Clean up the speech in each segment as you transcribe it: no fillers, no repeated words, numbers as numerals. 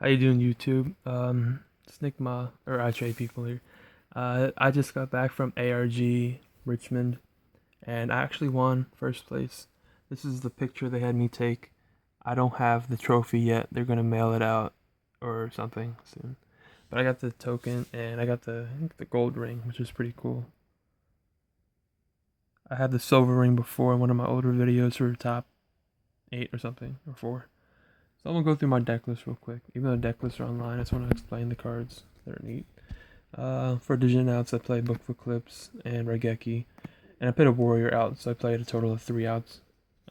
How you doing, YouTube? It's Nikma, or I trade people here. I just got back from ARG Richmond, and I actually won first place. This is the picture they had me take. I don't have the trophy yet. They're gonna mail it out or something soon. But I got the token and I got the gold ring, which is pretty cool. I had the silver ring before in one of my older videos for top 8 or something, or 4. So I'm gonna go through my deck list real quick. Even though deck lists are online, I just want to explain the cards. They're neat. For Dijon outs, I played Book of Eclipse and Regeki. And I played a warrior out, so I played a total of 3 outs.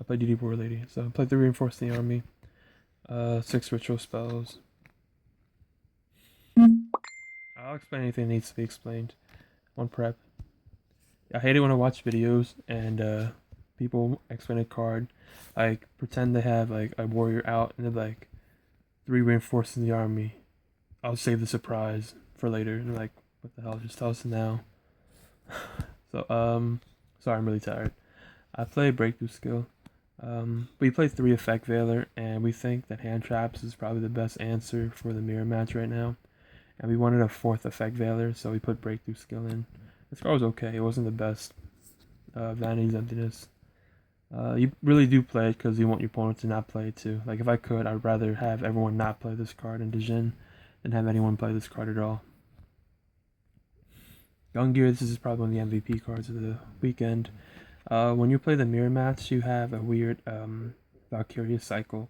I played DD War Lady. So I played 3 Reinforcing the Army, 6 Ritual Spells. I'll explain anything that needs to be explained. 1 prep. I hate it when I watch videos and people explain a card, like pretend they have like a warrior out and they're like 3 Reinforcing the Army. I'll save the surprise for later. And like, what the hell? Just tell us now. So, sorry, I'm really tired. I play Breakthrough Skill. We play 3 Effect Veiler, and we think that Hand Traps is probably the best answer for the mirror match right now. And we wanted a 4th Effect Veiler, so we put Breakthrough Skill in. This card was okay. It wasn't the best. Vanity's Emptiness. You really do play it because you want your opponent to not play it too. Like, if I could, I'd rather have everyone not play this card in Dijon than have anyone play this card at all. Gungear, this is probably one of the MVP cards of the weekend. When you play the mirror match, you have a weird Valkyria's cycle.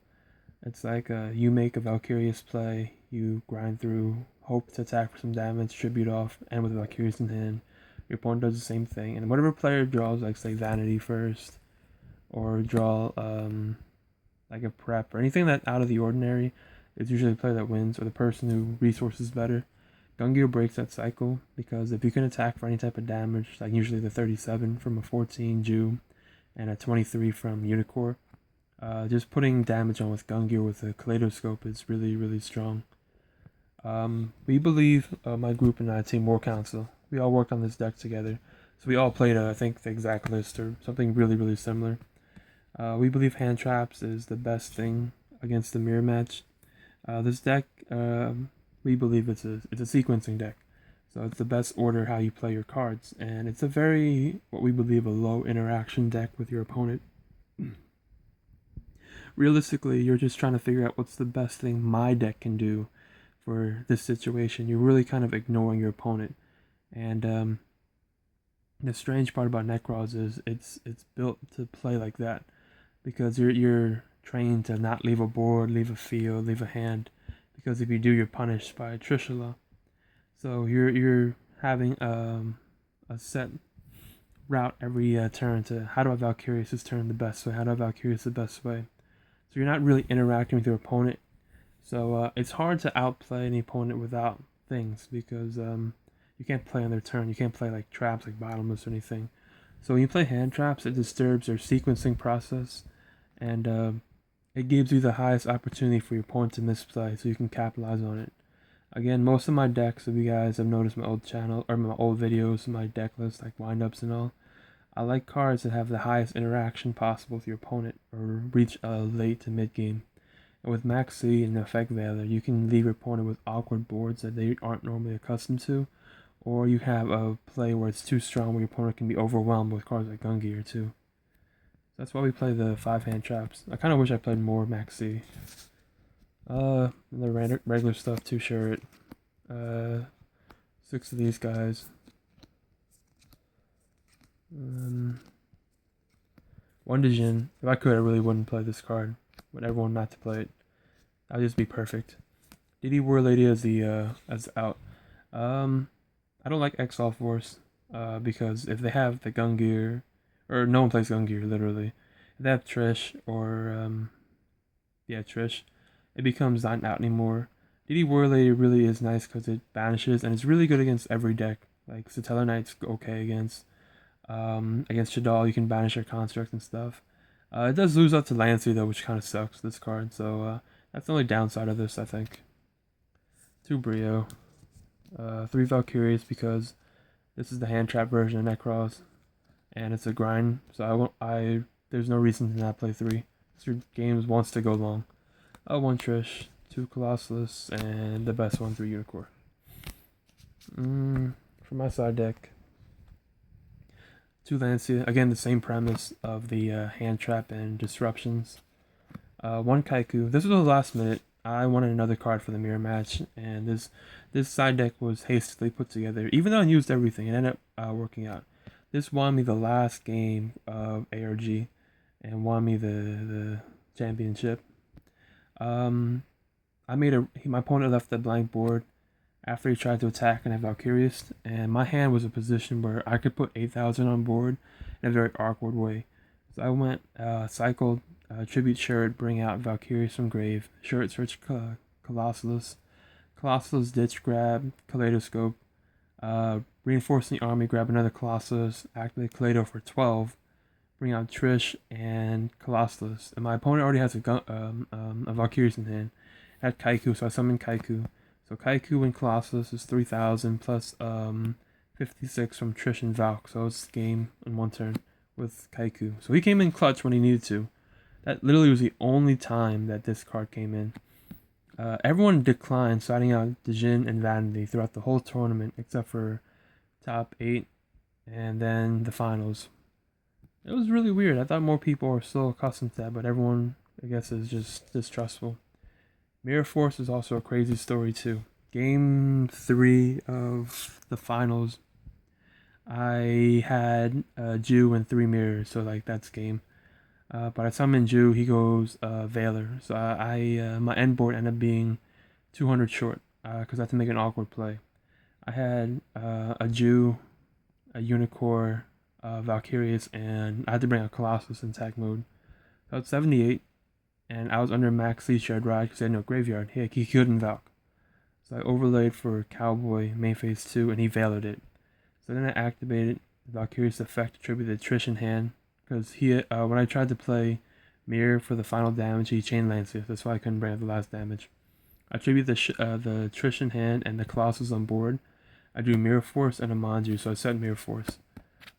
It's like you make a Valkyria's play, you grind through, hope to attack for some damage, tribute off, and with Valkyria's in hand, your opponent does the same thing. And whatever player draws, like say Vanity first, or draw like a prep, or anything that out of the ordinary, is usually the player that wins, or the person who resources better. Gungear breaks that cycle because if you can attack for any type of damage, like usually the 37 from a 14 Jew and a 23 from Unicorn, just putting damage on with Gungear with a Kaleidoscope is really, really strong. We believe, my group and I, Team War Council, we all worked on this deck together. So we all played, I think, the exact list or something really, really similar. We believe Hand Traps is the best thing against the mirror match. This deck, we believe it's a sequencing deck, so it's the best order how you play your cards, and it's a very, what we believe, a low interaction deck with your opponent. Realistically, you're just trying to figure out what's the best thing my deck can do for this situation. You're really kind of ignoring your opponent, and the strange part about Nekroz is it's built to play like that because you're trained to not leave a board, leave a field, leave a hand, because if you do, you're punished by Trishula. So you're having a set route every turn to how do I Valkyrius this turn the best way? How do I Valkyrius the best way? So you're not really interacting with your opponent. So it's hard to outplay any opponent without things because you can't play on their turn. You can't play like traps like bottomless or anything. So when you play hand traps, it disturbs their sequencing process, and it gives you the highest opportunity for your opponent to misplay, so you can capitalize on it. Again, most of my decks, if you guys have noticed my old channel or my old videos, my deck list, like windups and all, I like cards that have the highest interaction possible with your opponent or reach late to mid game. And with Max C and Effect Veiler, you can leave your opponent with awkward boards that they aren't normally accustomed to, or you have a play where it's too strong where your opponent can be overwhelmed with cards like Gungear too. That's why we play the 5 hand traps. I kind of wish I played more Max C. The regular stuff, 2 Shirt, 6 of these guys. 1 Dijon. If I could, I really wouldn't play this card. But everyone not to play it. That'd just be perfect. DD War Lady as the as out. I don't like Exile Force because if they have the Gungear, or no one plays Gungear literally. If they have Trish or yeah, Trish, it becomes not out anymore. DD War Lady really is nice because it banishes, and it's really good against every deck. Like Satellar Knight's okay against Shadal, you can banish your construct and stuff. It does lose out to Lancy though, which kind of sucks, this card. So that's the only downside of this, I think. 2 Brio, 3 Valkyries because this is the hand trap version of Nekroz, and it's a grind. So there's no reason to not play 3. Your game wants to go long. 1 Trish, 2 Colossus, and the best one, 3 Unicorn. For my side deck, 2 Lancia. Again, the same premise of the hand trap and disruptions. 1 Kaiku. This was the last minute. I wanted another card for the mirror match, and this side deck was hastily put together. Even though I used everything, it ended up working out. This won me the last game of ARG, and won me the championship. My opponent left the blank board after he tried to attack and I Valkyrius, and my hand was a position where I could put 8,000 on board in a very awkward way. So I went, cycled, Tribute Shirt, bring out Valkyrius from grave, Shirt search Colossus, ditch grab, Kaleidoscope, reinforcing the army, grab another Colossus, activate Kaleido for 12, bring out Trish and Colossus, and my opponent already has a Valkyrius in hand. I had Kaiku, so I summoned Kaiku. So Kaiku and Colossus is 3,000 plus 56 from Trish and Valk. So it's game in one turn with Kaiku. So he came in clutch when he needed to. That literally was the only time that this card came in. Everyone declined, siding out Djinn and Vanity throughout the whole tournament except for top 8 and then the finals. It was really weird. I thought more people were still accustomed to that, but everyone, I guess, is just distrustful. Mirror Force is also a crazy story too. Game 3 of the finals, I had Jew and 3 mirrors, so like that's game. But I summoned Jew, he goes Veiler. So my end board ended up being 200 short because I had to make an awkward play. I had a Jew, a Unicorn, Valkyrius, and I had to bring a Colossus in attack mode. So it's 78. And I was under max Sea Shared Ride because I had no graveyard. He couldn't Valk. So I overlaid for Cowboy main phase 2 and he Veilered it. So then I activated the Valkyrius effect to tribute the Trish in hand. Because when I tried to play Mirror for the final damage, he chain Lancia. That's why I couldn't bring up the last damage. I tribute the Trish in hand and the Colossus on board. I do Mirror Force and a Manju, so I set Mirror Force.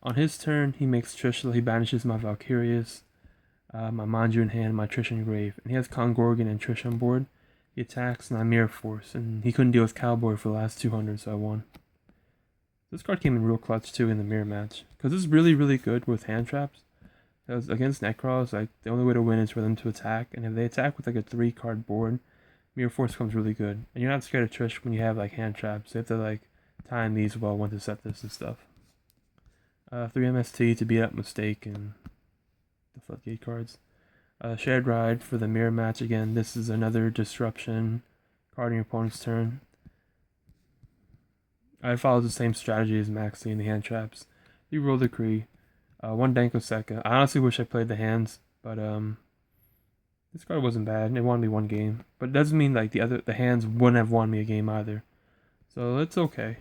On his turn, he makes Trish, so he banishes my Valkyrius. My Manju in hand, my Trish in grave. And he has Kongorgan and Trish on board. He attacks and I Mirror Force. And he couldn't deal with Cowboy for the last 200, so I won. This card came in real clutch too in the mirror match. Because this is really, really good with hand traps. Because against Nekroz, like, the only way to win is for them to attack. And if they attack with like a 3-card board, Mirror Force comes really good. And you're not scared of Trish when you have like hand traps. You have to like time these well when to set this and stuff. 3 MST to beat up Mistake and the Floodgate cards. Shared Ride for the mirror match again. This is another disruption card in your opponent's turn. I followed the same strategy as Maxi in the hand traps. You roll Decree. 1 Danko Seka. I honestly wish I played the hands, but this card wasn't bad. It won me 1 game. But it doesn't mean like the hands wouldn't have won me a game either. So it's okay.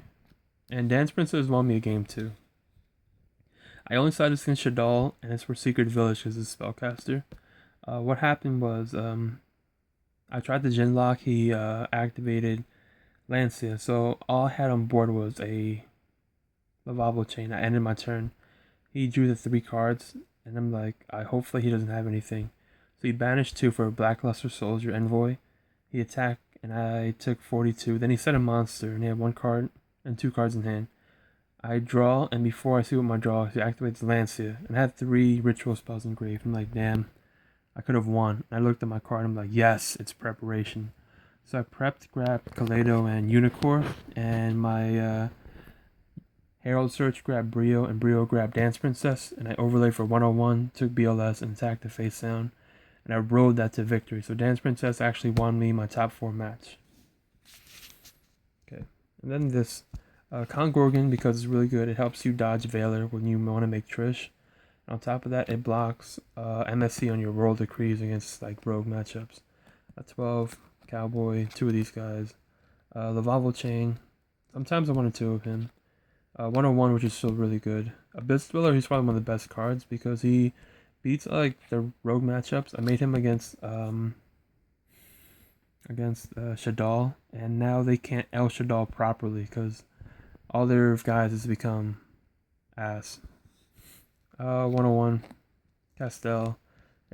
And Dance Princess won me a game too. I only sided against Shadal, and it's for Secret Village because it's spellcaster. What happened was, I tried the Jin lock, he activated Lancia, so all I had on board was a Lavabo Chain. I ended my turn. He drew the 3 cards, and I'm like, hopefully he doesn't have anything. So he banished 2 for a Blackluster Soldier Envoy. He attacked, and I took 42. Then he set a monster, and he had 1 card and 2 cards in hand. I draw, and before I see what my draw, he activates Lancia, and I had 3 ritual spells in grave. I'm like, damn, I could have won. And I looked at my card, and I'm like, yes, it's preparation. So I prepped, grabbed Kaleido and Unicorn, and my Herald Search grabbed Brio, and Brio grabbed Dance Princess, and I overlaid for 101, took BLS, and attacked the face down, and I rode that to victory. So Dance Princess actually won me my top 4 match. Okay, and then this Kongorgan, because it's really good, it helps you dodge Veiler when you want to make Trish. And on top of that, it blocks MSC on your roll decrees against like rogue matchups. 12, Cowboy, 2 of these guys. Lavavo Chain, sometimes I wanted 2 of him. 101, which is still really good. Abyss Dweller, he's probably one of the best cards because he beats like the rogue matchups. I made him against Shadal, and now they can't El Shadal properly because all their guys has become ass. 101, Castell.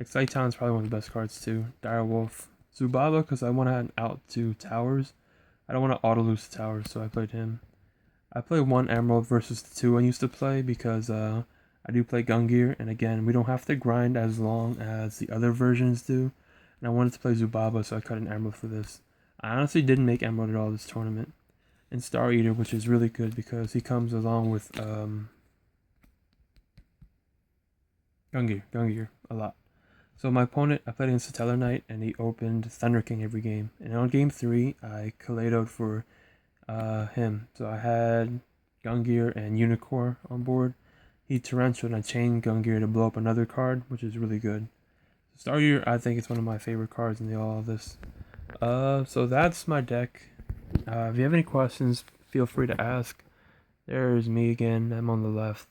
Exciton's probably one of the best cards too. Direwolf, Zubaba because I want to out to towers. I don't want to auto lose towers, so I played him. I play 1 Emerald versus the 2 I used to play because I do play Gungear, and again, we don't have to grind as long as the other versions do. And I wanted to play Zubaba, so I cut an Emerald for this. I honestly didn't make Emerald at all this tournament. And Star Eater, which is really good because he comes along with Gungear a lot. So my opponent, I played against the Stellar Knight, and he opened Thunder King every game. And on game 3, I Kaledoed for him. So I had Gungear and Unicorn on board. He Torrential, and I chained Gungear to blow up another card, which is really good. Star Eater, I think it's one of my favorite cards in all of this. So that's my deck. If you have any questions, feel free to ask. There's me again. I'm on the left.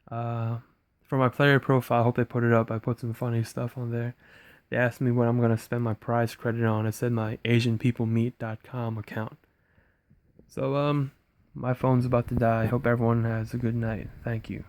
For my player profile, I hope they put it up. I put some funny stuff on there. They asked me what I'm going to spend my prize credit on. It said my AsianPeopleMeet.com account. So, my phone's about to die. Hope everyone has a good night. Thank you.